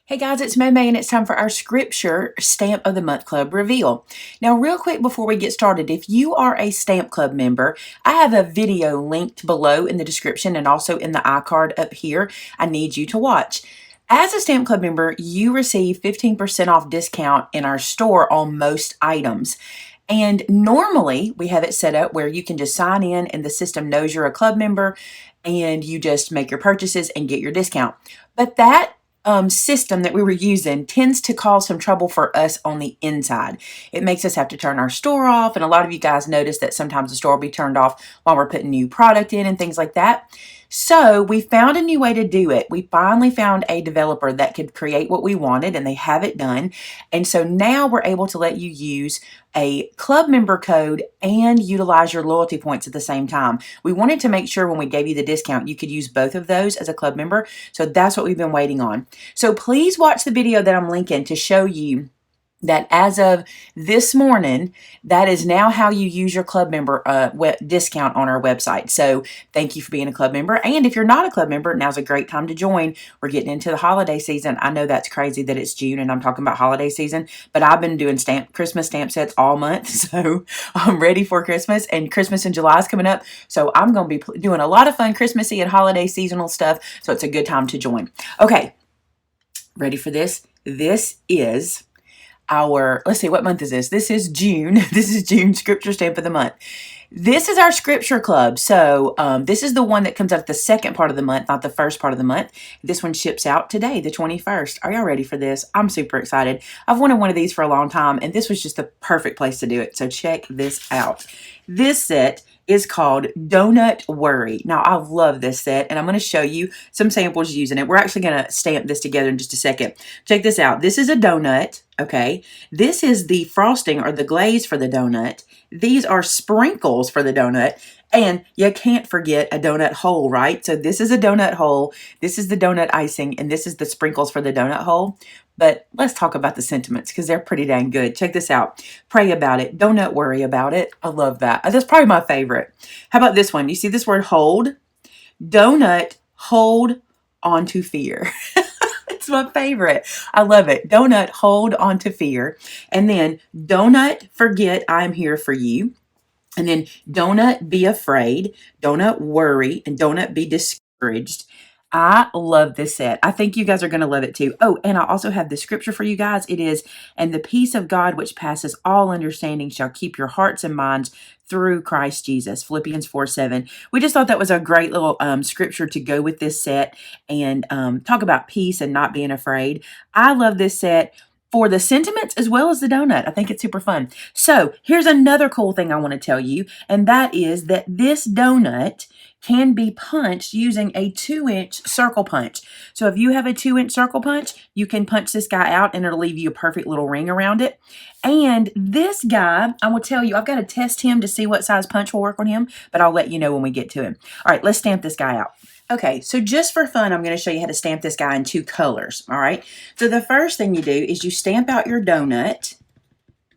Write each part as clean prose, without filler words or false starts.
Hey guys, it's Maymay and it's time for our Scripture Stamp of the Month Club reveal. Now, real quick before we get started, if you are a Stamp Club member, I have a video linked below in the description and also in the iCard up here I need you to watch. As a Stamp Club member, you receive 15% off discount in our store on most items. And normally we have it set up where you can just sign in and the system knows you're a club member and you just make your purchases and get your discount. But that system that we were using tends to cause some trouble for us on the inside. It makes us have to turn our store off, and a lot of you guys notice that sometimes the store will be turned off while we're putting new product in and things like that. So we found a new way to do it. We finally found a developer that could create what we wanted, and they have it done. And so now we're able to let you use a club member code and utilize your loyalty points at the same time. We wanted to make sure when we gave you the discount, you could use both of those as a club member. So that's what we've been waiting on. So please watch the video that I'm linking to show you that as of this morning, that is now how you use your club member discount on our website. So thank you for being a club member. And if you're not a club member, now's a great time to join. We're getting into the holiday season. I know that's crazy that it's June and I'm talking about holiday season, but I've been doing Christmas stamp sets all month. So I'm ready for Christmas, and Christmas in July is coming up. So I'm going to be doing a lot of fun Christmassy and holiday seasonal stuff. So it's a good time to join. Okay, ready for this? This is let's see, what month is this? This is June. This is June Scripture Stamp of the Month. This is our Scripture Club. So this is the one that comes out the second part of the month, not the first part of the month. This one ships out today, the 21st. Are y'all ready for this? I'm super excited. I've wanted one of these for a long time, and this was just the perfect place to do it. So check this out. This set is called Donut Worry. Now, I love this set, and I'm going to show you some samples using it. We're actually going to stamp this together in just a second. Check this out. This is a donut, okay? This is the frosting or the glaze for the donut. These are sprinkles for the donut, and you can't forget a donut hole, right? So this is a donut hole, this is the donut icing, and this is the sprinkles for the donut hole. But let's talk about the sentiments because they're pretty dang good. Check this out. Pray about it. Don't worry about it. I love that. That's probably my favorite. How about this one? You see this word hold? Donut hold onto fear. It's my favorite. I love it. Donut hold onto fear. And then donut forget I'm here for you. And then donut be afraid. Donut worry. And donut be discouraged. I love this set. I think you guys are going to love it too. Oh, and I also have the scripture for you guys. It is, and the peace of God, which passes all understanding, shall keep your hearts and minds through Christ Jesus. Philippians 4:7. We just thought that was a great little scripture to go with this set and talk about peace and not being afraid. I love this set for the sentiments as well as the donut. I think it's super fun. So here's another cool thing I want to tell you, and that is that this donut can be punched using a 2-inch circle punch. So if you have a 2-inch circle punch, you can punch this guy out and it'll leave you a perfect little ring around it. And this guy, I will tell you, I've got to test him to see what size punch will work on him, but I'll let you know when we get to him. All right, let's stamp this guy out. Okay, so just for fun, I'm going to show you how to stamp this guy in 2 colors, all right? So the first thing you do is you stamp out your donut,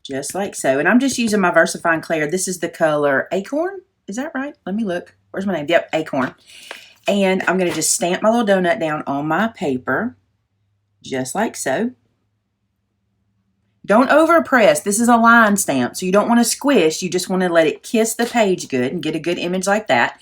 just like so. And I'm just using my VersaFine Clair. This is the color Acorn. Is that right? Let me look. Where's my name? Yep, Acorn. And I'm going to just stamp my little donut down on my paper, just like so. Don't overpress. This is a line stamp, so you don't want to squish. You just want to let it kiss the page good and get a good image like that.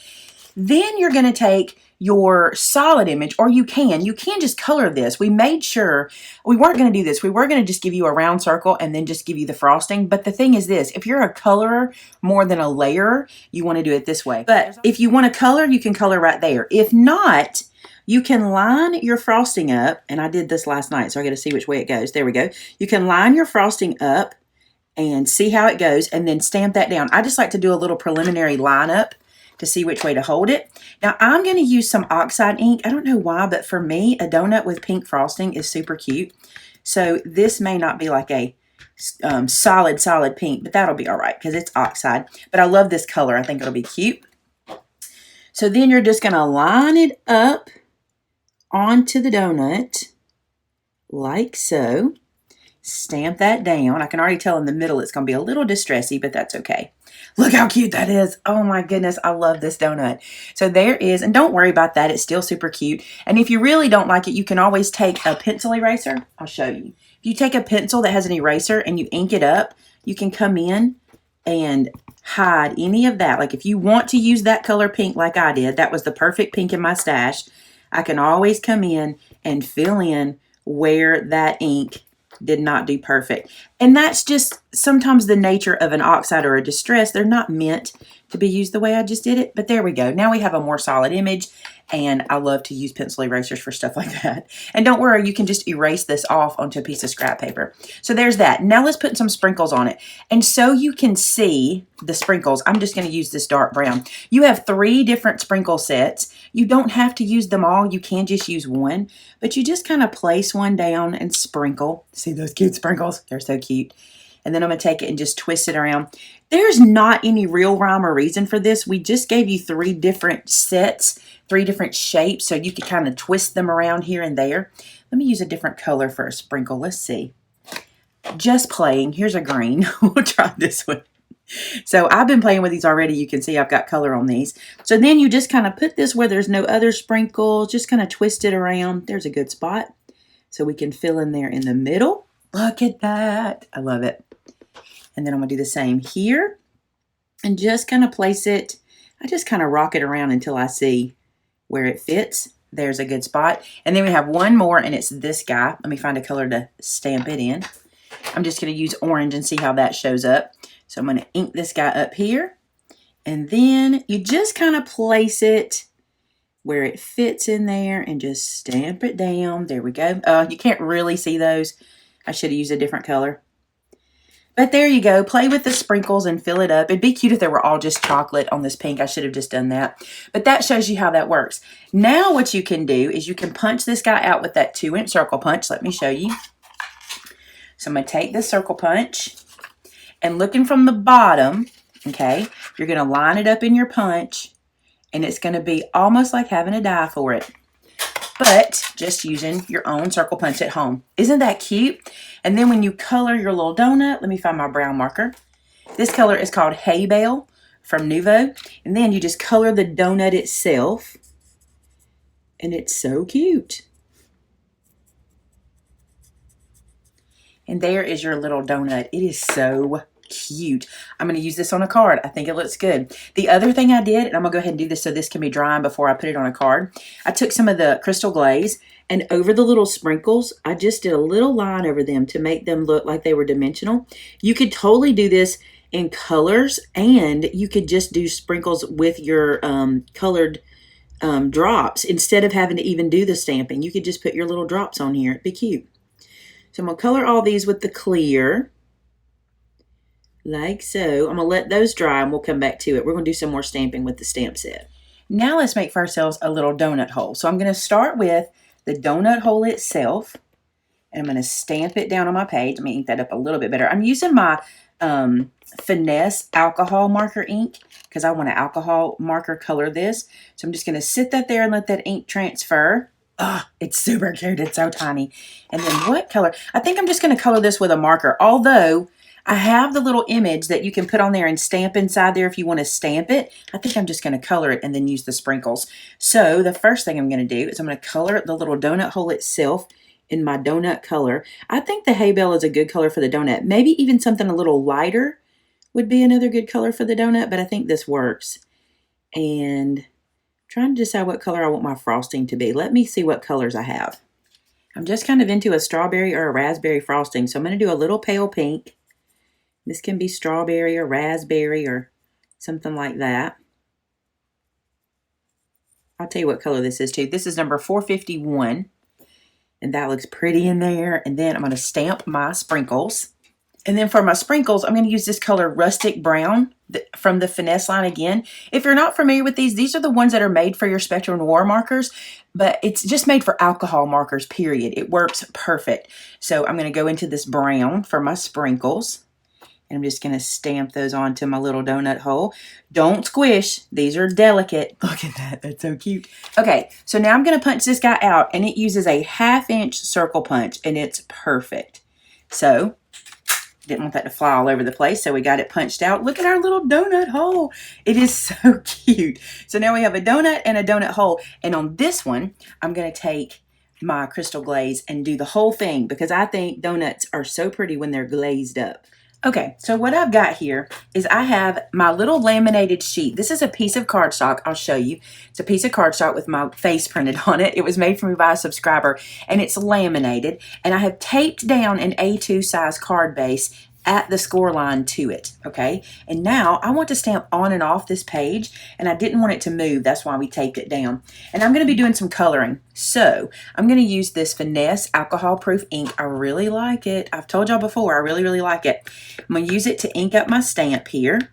Then you're going to take your solid image, or you can just color this. We made sure we weren't going to do this. We were going to just give you a round circle and then just give you the frosting. But the thing is this, if you're a colorer more than a layerer, you want to do it this way. But if you want to color, you can color right there. If not, you can line your frosting up. And I did this last night, so I got to see which way it goes. There we go. You can line your frosting up and see how it goes and then stamp that down. I just like to do a little preliminary line up to see which way to hold it. Now I'm going to use some oxide ink. I don't know why, but for me, a donut with pink frosting is super cute. So this may not be like a solid pink, but that'll be all right because it's oxide. But I love this color. I think it'll be cute. So then you're just going to line it up onto the donut like so. stamp that down. I can already tell in the middle it's going to be a little distressy, but that's okay. Look how cute that is. Oh my goodness, I love this donut. So there is, and don't worry about that. It's still super cute. And if you really don't like it, you can always take a pencil eraser. I'll show you. If you take a pencil that has an eraser and you ink it up, you can come in and hide any of that. Like if you want to use that color pink like I did, that was the perfect pink in my stash, I can always come in and fill in where that ink did not do perfect. And that's just sometimes the nature of an oxide or a distress. They're not meant to be used the way I just did it, but there we go. Now we have a more solid image, and I love to use pencil erasers for stuff like that. And don't worry, you can just erase this off onto a piece of scrap paper. So there's that. Now let's put some sprinkles on it. And so you can see the sprinkles, I'm just going to use this dark brown. You have 3 different sprinkle sets. You don't have to use them all. You can just use one, but you just kind of place one down and sprinkle. See those cute sprinkles? They're so cute. And then I'm going to take it and just twist it around. There's not any real rhyme or reason for this. We just gave you 3 different sets, 3 different shapes, so you could kind of twist them around here and there. Let me use a different color for a sprinkle. Let's see. Just playing. Here's a green. We'll try this one. So I've been playing with these already. You can see I've got color on these. So then you just kind of put this where there's no other sprinkles. Just kind of twist it around. There's a good spot. So we can fill in there in the middle. Look at that. I love it. And then I'm going to do the same here. And just kind of place it. I just kind of rock it around until I see where it fits. There's a good spot. And then we have one more, and it's this guy. Let me find a color to stamp it in. I'm just going to use orange and see how that shows up. So I'm going to ink this guy up here. And then you just kind of place it where it fits in there and just stamp it down. There we go. You can't really see those. I should have used a different color. But there you go. Play with the sprinkles and fill it up. It'd be cute if they were all just chocolate on this pink. I should have just done that. But that shows you how that works. Now what you can do is you can punch this guy out with that 2-inch circle punch. Let me show you. So I'm going to take this circle punch, and looking from the bottom, okay, you're going to line it up in your punch, and it's going to be almost like having a die for it, but just using your own circle punch at home. Isn't that cute? And then when you color your little donut, let me find my brown marker. This color is called Hay Bale from Nuvo. And then you just color the donut itself, and it's so cute. And there is your little donut. It is so cute. I'm going to use this on a card. I think it looks good. The other thing I did, and I'm going to go ahead and do this so this can be drying before I put it on a card. I took some of the crystal glaze, and over the little sprinkles, I just did a little line over them to make them look like they were dimensional. You could totally do this in colors, and you could just do sprinkles with your colored drops instead of having to even do the stamping. You could just put your little drops on here. It'd be cute. So I'm going to color all these with the clear, like so. I'm going to let those dry, and we'll come back to it. We're going to do some more stamping with the stamp set. Now let's make for ourselves a little donut hole. So I'm going to start with the donut hole itself, and I'm going to stamp it down on my page. Let me ink that up a little bit better. I'm using my Finesse alcohol marker ink because I want an alcohol marker color this. So I'm just going to sit that there and let that ink transfer. Oh, it's super cute. It's so tiny. And then what color? I think I'm just going to color this with a marker, although I have the little image that you can put on there and stamp inside there if you want to stamp it. I think I'm just going to color it and then use the sprinkles. So the first thing I'm going to do is I'm going to color the little donut hole itself in my donut color. I think the Hay Bale is a good color for the donut. Maybe even something a little lighter would be another good color for the donut, but I think this works. And trying to decide what color I want my frosting to be. Let me see what colors I have. I'm just kind of into a strawberry or a raspberry frosting, so I'm going to do a little pale pink. This can be strawberry or raspberry or something like that. I'll tell you what color this is too. This is number 451, and that looks pretty in there. And then I'm going to stamp my sprinkles. And then for my sprinkles, I'm going to use this color Rustic Brown from the Finesse line again. If you're not familiar with these are the ones that are made for your Spectrum Noir markers, but it's just made for alcohol markers, period. It works perfect. So I'm going to go into this brown for my sprinkles. And I'm just going to stamp those onto my little donut hole. Don't squish. These are delicate. Look at that. That's so cute. Okay, so now I'm going to punch this guy out, and it uses a 1/2 inch circle punch, and it's perfect. So didn't want that to fly all over the place, so we got it punched out. Look at our little donut hole. It is so cute. So now we have a donut and a donut hole. And on this one, I'm going to take my crystal glaze and do the whole thing because I think donuts are so pretty when they're glazed up. Okay, so what I've got here is I have my little laminated sheet. This is a piece of cardstock. I'll show you. It's a piece of cardstock with my face printed on it. It was made for me by a subscriber, and it's laminated. And I have taped down an A2 size card base at the score line to it, okay? And now I want to stamp on and off this page, and I didn't want it to move. That's why we taped it down. And I'm going to be doing some coloring. So I'm going to use this Finesse alcohol-proof ink. I really like it. I've told y'all before, I really, really like it. I'm going to use it to ink up my stamp here.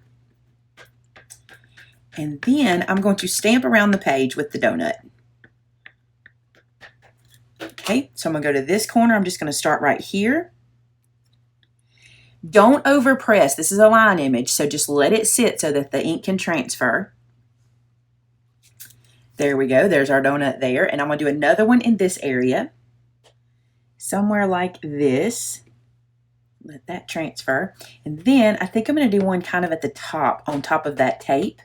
And then I'm going to stamp around the page with the donut. Okay, so I'm going to go to this corner. I'm just going to start right here. Don't overpress. This is a line image, so just let it sit so that the ink can transfer. There we go. There's our donut there. And I'm going to do another one in this area. Somewhere like this. Let that transfer. And then I think I'm going to do one kind of at the top, on top of that tape.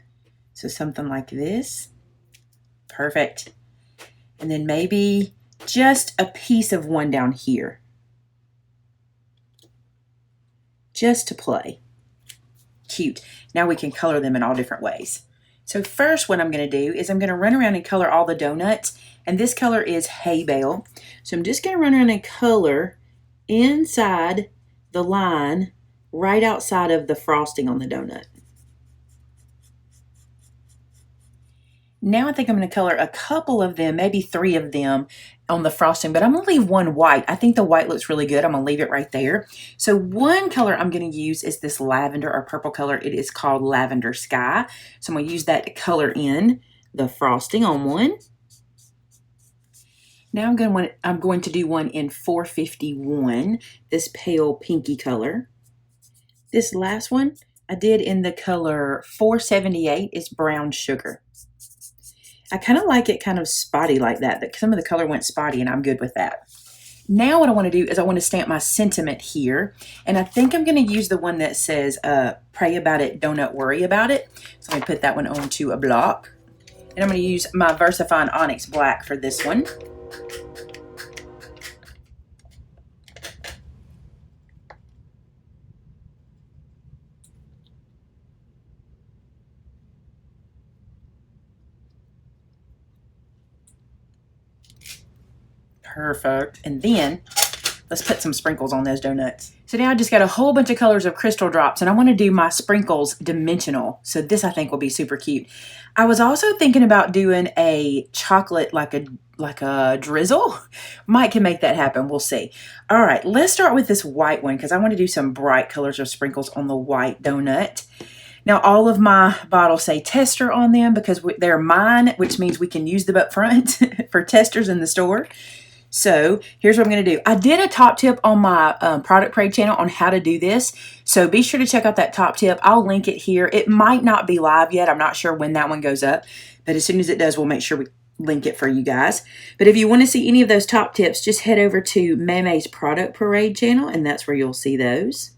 So something like this. Perfect. And then maybe just a piece of one down here. Just to play. Cute. Now we can color them in all different ways. So first what I'm going to do is I'm going to run around and color all the donuts. And this color is hay bale. So I'm just going to run around and color inside the line right outside of the frosting on the donut. Now I think I'm going to color a couple of them, maybe 3 of them on the frosting, but I'm going to leave one white. I think the white looks really good. I'm going to leave it right there. So one color I'm going to use is this lavender or purple color. It is called Lavender Sky. So I'm going to use that to color in the frosting on one. Now I'm going to do one in 451, this pale pinky color. This last one I did in the color 478 is brown sugar. I kind of like it kind of spotty like that. Some of the color went spotty and I'm good with that. Now what I want to do is I want to stamp my sentiment here. And I think I'm going to use the one that says, pray about it, don't worry about it. So I'm going to put that one onto a block. And I'm going to use my VersaFine Onyx Black for this one. Perfect. And then let's put some sprinkles on those donuts. So now I just got a whole bunch of colors of crystal drops and I want to do my sprinkles dimensional. So this I think will be super cute. I was also thinking about doing a chocolate like a drizzle. Mike can make that happen. We'll see. All right, let's start with this white one because I want to do some bright colors of sprinkles on the white donut. Now, all of my bottles say tester on them because they're mine, which means we can use them up front for testers in the store. So here's what I'm going to do. I did a top tip on my Product Parade channel on how to do this. So be sure to check out that top tip. I'll link it here. It might not be live yet. I'm not sure when that one goes up. But as soon as it does, we'll make sure we link it for you guys. But if you want to see any of those top tips, just head over to Maymay's Product Parade channel. And that's where you'll see those.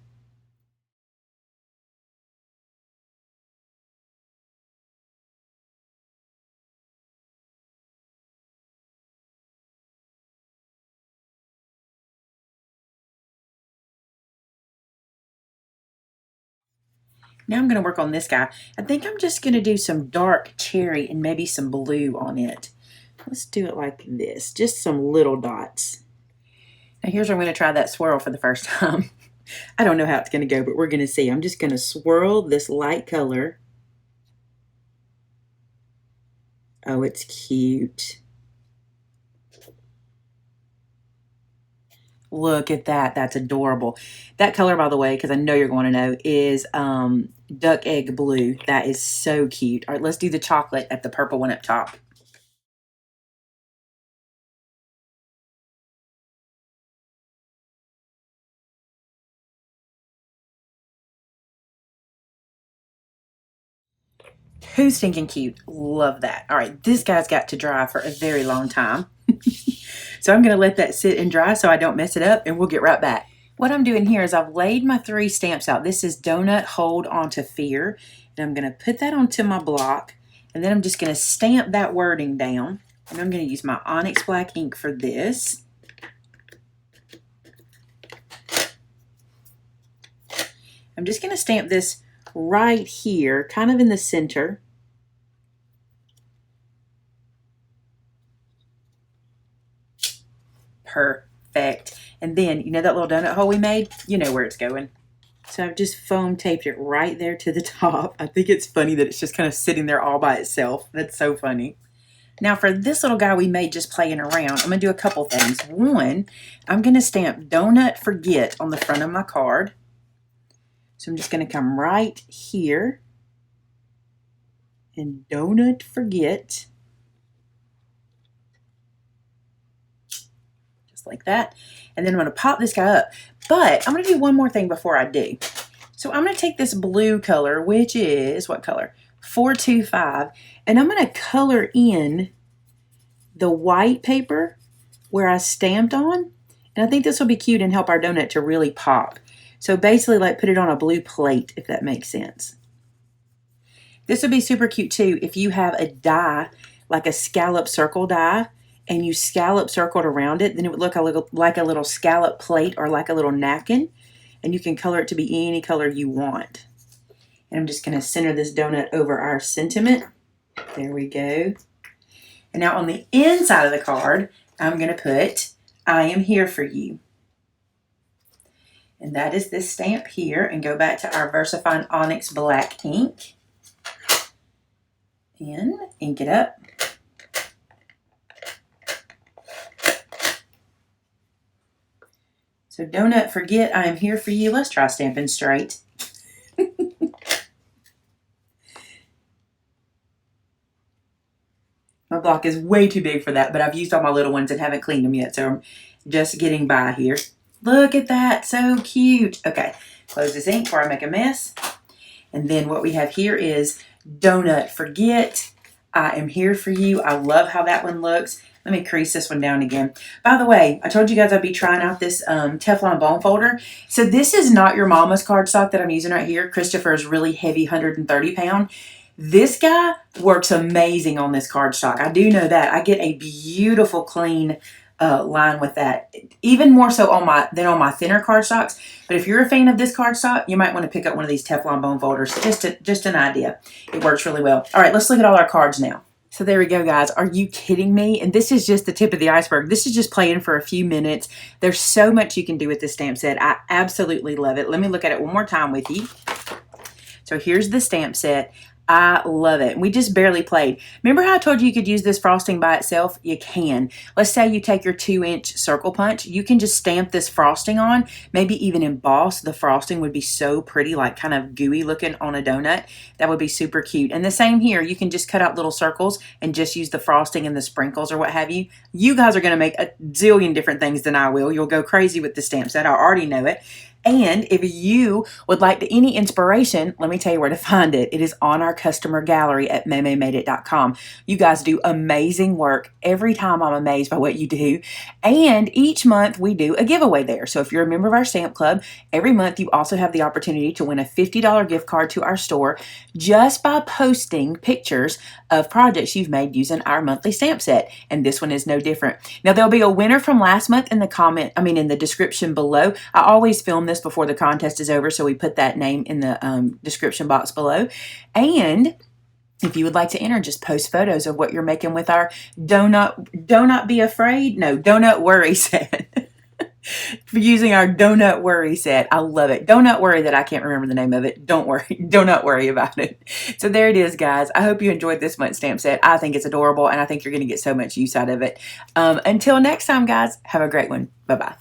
Now I'm going to work on this guy. I think I'm just going to do some dark cherry and maybe some blue on it. Let's do it like this, just some little dots. Now here's where I'm going to try that swirl for the first time. I don't know how it's going to go, but we're going to see. I'm just going to swirl this light color. Oh, it's cute. Look at that. That's adorable. That color, by the way, because I know you're going to know, is duck egg blue. That is so cute. All right, let's do the chocolate at the purple one up top. Too stinking cute. Love that. All right, this guy's got to dry for a very long time. So I'm going to let that sit and dry so I don't mess it up, and we'll get right back. What I'm doing here is I've laid my 3 stamps out. This is Donut Hold Onto Fear. And I'm going to put that onto my block. And then I'm just going to stamp that wording down. And I'm going to use my Onyx Black ink for this. I'm just going to stamp this right here, kind of in the center. Perfect. And then, you know that little donut hole we made? You know where it's going. So I've just foam taped it right there to the top. I think it's funny that it's just kind of sitting there all by itself. That's so funny. Now for this little guy we made just playing around, I'm going to do a couple things. One, I'm going to stamp Donut Forget on the front of my card. So I'm just going to come right here and Donut Forget. Like that. And then I'm going to pop this guy up. But I'm going to do one more thing before I do. So I'm going to take this blue color, which is, what color? 425. And I'm going to color in the white paper where I stamped on. And I think this will be cute and help our donut to really pop. So basically like put it on a blue plate, if that makes sense. This would be super cute too if you have a die, like a scallop circle die, and you scallop circled around it, then it would look like a little scallop plate or like a little napkin. And you can color it to be any color you want. And I'm just going to center this donut over our sentiment. There we go. And now on the inside of the card, I'm going to put, I am here for you. And that is this stamp here. And go back to our VersaFine Onyx Black ink. And ink it up. So Donut Forget, I am here for you. Let's try stamping straight. My block is way too big for that, but I've used all my little ones and haven't cleaned them yet, so I'm just getting by here. Look at that, so cute. Okay, close this ink before I make a mess. And then what we have here is Donut Forget, I am here for you. I love how that one looks. Let me crease this one down again. By the way, I told you guys I'd be trying out this Teflon bone folder. So this is not your mama's cardstock that I'm using right here. Christopher's really heavy 130 pound. This guy works amazing on this cardstock. I do know that. I get a beautiful clean line with that. Even more so than on my thinner cardstocks. But if you're a fan of this cardstock, you might want to pick up one of these Teflon bone folders. Just an idea. It works really well. All right, let's look at all our cards now. So there we go, guys. Are you kidding me? And this is just the tip of the iceberg. This is just playing for a few minutes. There's so much you can do with this stamp set. I absolutely love it. Let me look at it one more time with you. So here's the stamp set. I love it. We just barely played. Remember how I told you you could use this frosting by itself? You can. Let's say you take your 2-inch circle punch. You can just stamp this frosting on, maybe even emboss. The frosting would be so pretty, like kind of gooey looking on a donut. That would be super cute. And the same here. You can just cut out little circles and just use the frosting and the sprinkles or what have you. You guys are going to make a zillion different things than I will. You'll go crazy with the stamp set. I already know it. And if you would like any inspiration, let me tell you where to find it. It is on our customer gallery at maymaymadeit.com. You guys do amazing work. Every time I'm amazed by what you do. And each month we do a giveaway there. So if you're a member of our stamp club, every month you also have the opportunity to win a $50 gift card to our store just by posting pictures of projects you've made using our monthly stamp set. And this one is no different. Now there'll be a winner from last month in the description below. I always film this before the contest is over, so we put that name in the description box below. And if you would like to enter, just post photos of what you're making with our Donut Be Afraid, no, Donut Worry set. For using our Donut Worry set. I love it. Donut Worry that I can't remember the name of it. Don't worry. Do not worry about it. So there it is, guys. I hope you enjoyed this month's stamp set. I think it's adorable, and I think you're going to get so much use out of it. Until next time, guys, have a great one. Bye-bye.